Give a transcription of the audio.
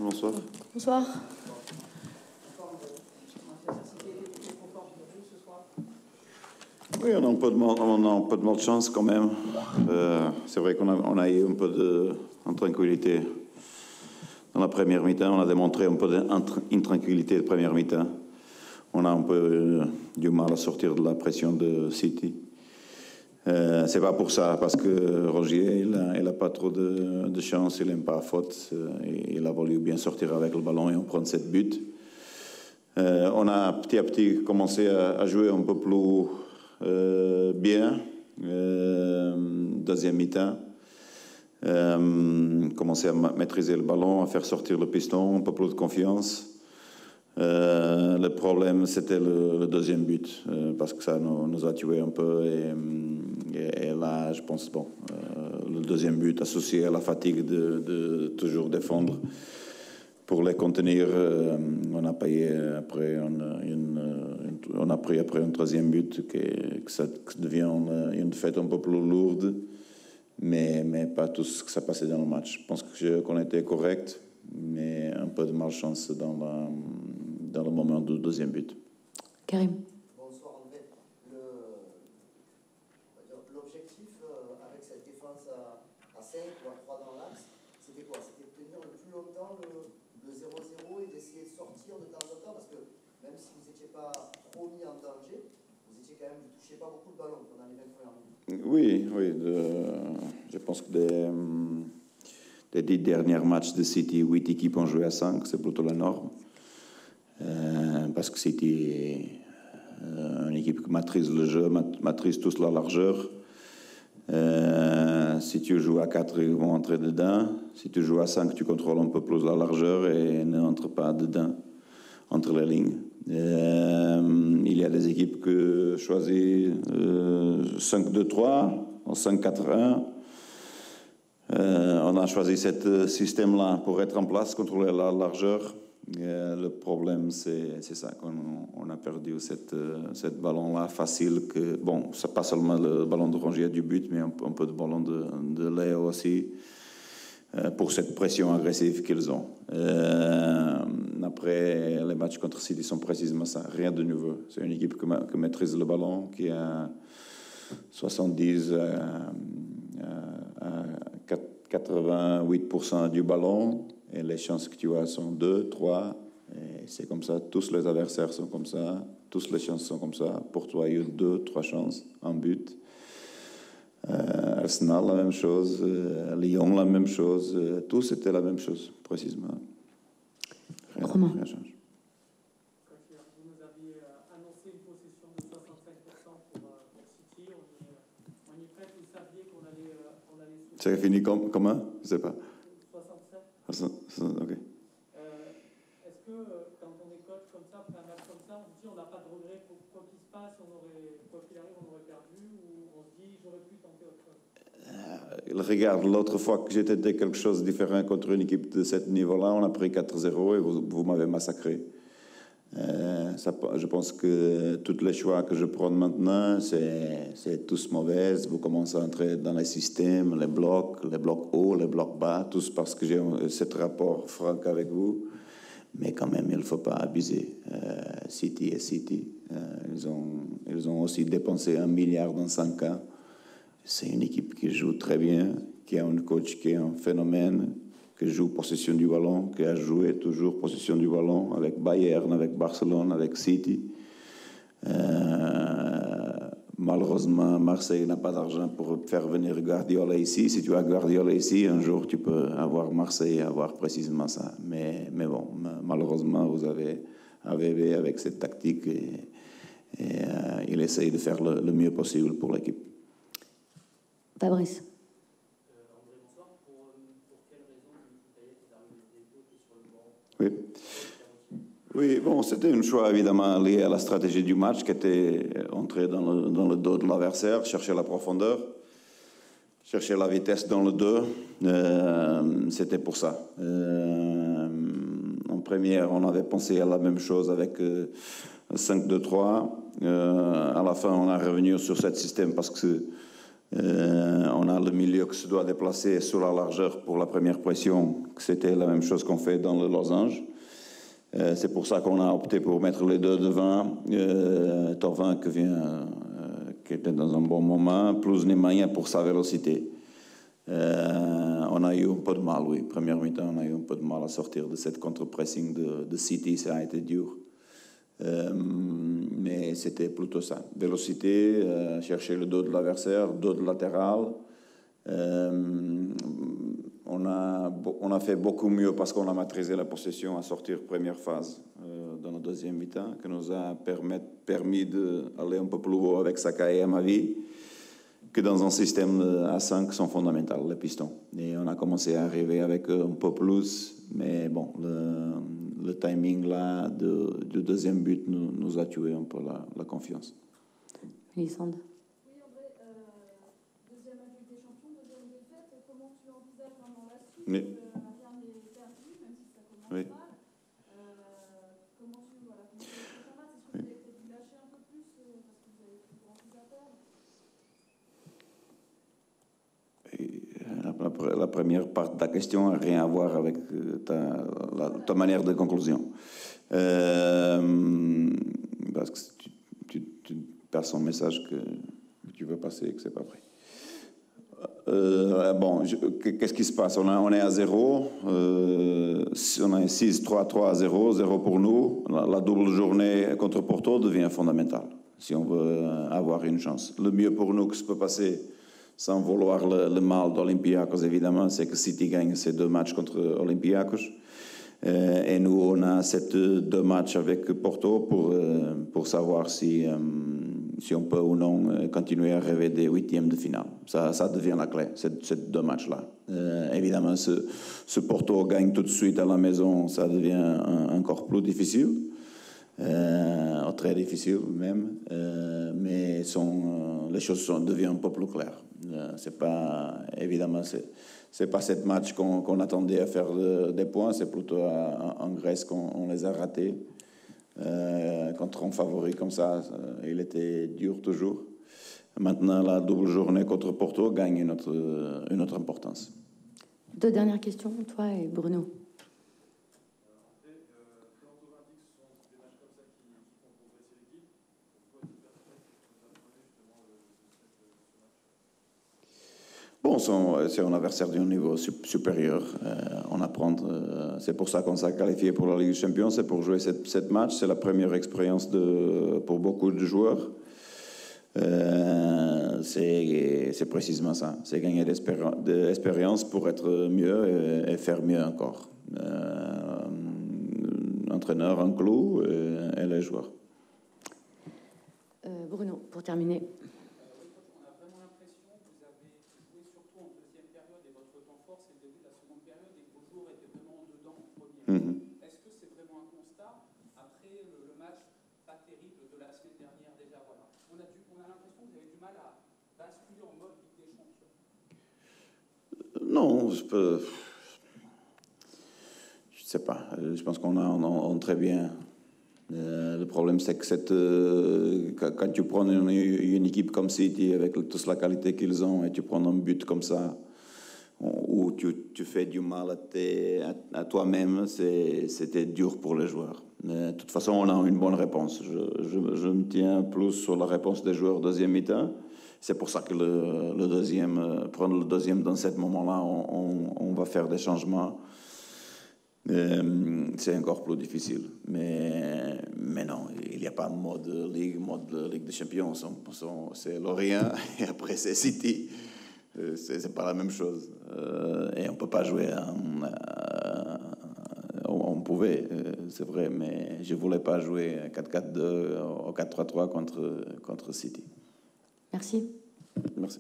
Bonsoir. Bonsoir. Oui, on a un peu de malchance quand même. C'est vrai qu'on a eu un peu d'intranquillité dans la première mi-temps. On a démontré un peu d'intranquillité de première mi-temps. On a un peu du mal à sortir de la pression de City. C'est pas pour ça, parce que Rogier, il a pas trop de chance, il n'aime pas la faute. Il a voulu bien sortir avec le ballon et on prend 7 buts. On a petit à petit commencé à jouer un peu plus bien. Deuxième mi-temps. Commencer à maîtriser le ballon, à faire sortir le piston, un peu plus de confiance. Le problème, c'était le deuxième but, parce que ça nous a tué un peu. Et là, je pense, le deuxième but associé à la fatigue de toujours défendre pour les contenir, on a payé après, on a pris après un troisième but que ça devient une défaite un peu plus lourde, mais pas tout ce que ça passait dans le match. Je pense qu'on était correct, mais un peu de malchance dans le moment du deuxième but. Karim. Bonsoir André. L'objectif avec cette défense à 5 ou à 3 dans l'axe, c'était quoi? C'était de tenir le plus longtemps le 0-0 et d'essayer de sortir de temps en temps, parce que même si vous n'étiez pas trop mis en danger, vous ne touchiez pas beaucoup le ballon pendant les 20 premières minutes. Oui. Je pense que des 10 derniers matchs de City, 8 équipes ont joué à 5, c'est plutôt la norme. Parce que City est une équipe qui maîtrise le jeu, maîtrise tous la largeur. Si tu joues à 4, ils vont entrer dedans. Si tu joues à 5, tu contrôles un peu plus la largeur et ne entre pas dedans, entre les lignes. Il y a des équipes qui choisissent 5-2-3 ou 5-4-1. On a choisi ce système-là pour être en place, contrôler la largeur. Le problème, c'est ça, qu'on a perdu cette ballon-là facile. C'est pas seulement le ballon de Rongier du but, mais un peu de ballon de Léo aussi, pour cette pression agressive qu'ils ont. Après, les matchs contre City sont précisément ça, rien de nouveau. C'est une équipe qui maîtrise le ballon, qui a 70 à 88% du ballon. Et les chances que tu as sont 2, 3. Et c'est comme ça. Tous les adversaires sont comme ça. Toutes les chances sont comme ça. Pour toi, il y a eu 2, 3 chances en but. Arsenal, la même chose. Lyon, la même chose. Tous c'était la même chose, précisément. Romain. Rien change. Vous nous aviez annoncé une possession de 65% pour City. On y prête, vous saviez qu'on allait Ça finit comment? Je ne sais pas. 67. Ok. Est-ce que quand on est coach comme ça, après un match comme ça, on se dit on n'a pas de regret pour quoi qu'il se passe, quoi qu'il arrive, on aurait perdu, ou on se dit j'aurais pu tenter autre chose? Regarde, l'autre fois que j'ai tenté quelque chose de différent contre une équipe de ce niveau-là, on a pris 4-0 et vous m'avez massacré. Je pense que tous les choix que je prends maintenant, c'est tous mauvais. Vous commencez à entrer dans les systèmes, les blocs hauts, les blocs bas, tous parce que j'ai ce rapport franc avec vous. Mais quand même, il ne faut pas abuser. City et City, ils ont aussi dépensé 1 milliard dans 5 ans. C'est une équipe qui joue très bien, qui a un coach qui est un phénomène, qui joue possession du ballon, qui a joué toujours possession du ballon avec Bayern, avec Barcelone, avec City. Malheureusement, Marseille n'a pas d'argent pour faire venir Guardiola ici. Si tu as Guardiola ici, un jour tu peux avoir Marseille, avoir précisément ça. Mais bon, malheureusement, vous avez AVB avec cette tactique et il essaye de faire le mieux possible pour l'équipe. Fabrice. André, bonsoir. Pour quelle raison vous avez des fautes sur le banc? Oui, bon, c'était un choix évidemment lié à la stratégie du match qui était entrer dans le dos de l'adversaire, chercher la profondeur, chercher la vitesse dans le dos. C'était pour ça. En première, on avait pensé à la même chose avec 5-2-3. À la fin, on a revenu sur ce système parce que On a le milieu qui se doit déplacer sur la largeur pour la première pression, c'était la même chose qu'on fait dans le losange. C'est pour ça qu'on a opté pour mettre les deux devant. Thauvin qui était dans un bon moment, plus Nemanja pour sa vélocité. On a eu un peu de mal, oui. Première mi-temps, on a eu un peu de mal à sortir de cette contre-pressing de City, ça a été dur. Mais c'était plutôt ça. Vélocité, chercher le dos de l'adversaire, dos de latéral. On a fait beaucoup mieux parce qu'on a maîtrisé la possession à sortir première phase dans la deuxième mi-temps, qui nous a permis d'aller un peu plus haut avec Sakai et Amavi, que dans un système à 5 sont fondamentaux, les pistons. Et on a commencé à arriver avec un peu plus, mais bon, le timing là du deuxième but nous a tué un peu la confiance. Elisande. Oui, André, deuxième match des champions, deuxième défaite, comment tu envisages vraiment la suite? Oui. Rien n'est perdu, même si ça commence Oui. mal. Comment tu vois la match? Est-ce que vous avez peut-être dû lâcher un peu plus parce que vous avez plus grand chose à perdre? La première partie de ta question n'a rien à voir avec ta manière de conclusion. Parce que tu perds son message que tu veux passer et que ce n'est pas vrai. Qu'est-ce qui se passe? On est à 0. On est 6-3-3 à 0. 0 pour nous. La double journée contre Porto devient fondamentale si on veut avoir une chance. Le mieux pour nous que se peut passer, sans vouloir le mal d'Olympiakos, évidemment, c'est que City gagne ces 2 matchs contre Olympiakos. Et nous, on a ces 2 matchs avec Porto pour savoir si on peut ou non continuer à rêver des 8e de finale. Ça devient la clé, ces 2 matchs-là. Évidemment, ce Porto gagne tout de suite à la maison, ça devient encore plus difficile. Très difficile même, mais les choses deviennent un peu plus claires. C'est pas, évidemment, c'est pas ce match qu'on attendait à faire des points, c'est plutôt en Grèce qu'on les a ratés. Contre un favori comme ça, il était dur toujours. Maintenant, la double journée contre Porto gagne une autre importance. 2 dernières questions, toi et Bruno. Bon, c'est un adversaire d'un niveau supérieur. On apprend. C'est pour ça qu'on s'est qualifié pour la Ligue des Champions. C'est pour jouer cette match. C'est la première expérience pour beaucoup de joueurs. C'est précisément ça. C'est gagner d'expérience pour être mieux et faire mieux encore. Entraîneur, un clou et les joueurs. Bruno, pour terminer. Est-ce que c'est vraiment un constat après le match pas terrible de la semaine dernière déjà? Voilà. On a l'impression que vous avez du mal à basculer en mode Ligue des Champions. Non, je sais pas. Je pense qu'on a très bien. Le problème, c'est que quand tu prends une équipe comme City avec toute la qualité qu'ils ont et tu prends un but comme ça, où tu fais du mal à toi-même, c'était dur pour les joueurs. Mais de toute façon, on a une bonne réponse. Je me tiens plus sur la réponse des joueurs deuxième mi-temps. C'est pour ça que prendre le deuxième dans ce moment-là, on va faire des changements. C'est encore plus difficile. Mais non, il n'y a pas mode Ligue des Champions. C'est Lorient et après c'est City. C'est pas la même chose. Et on peut pas jouer. On pouvait, c'est vrai, mais je voulais pas jouer 4-4-2 ou 4-3-3 contre City. Merci. Merci.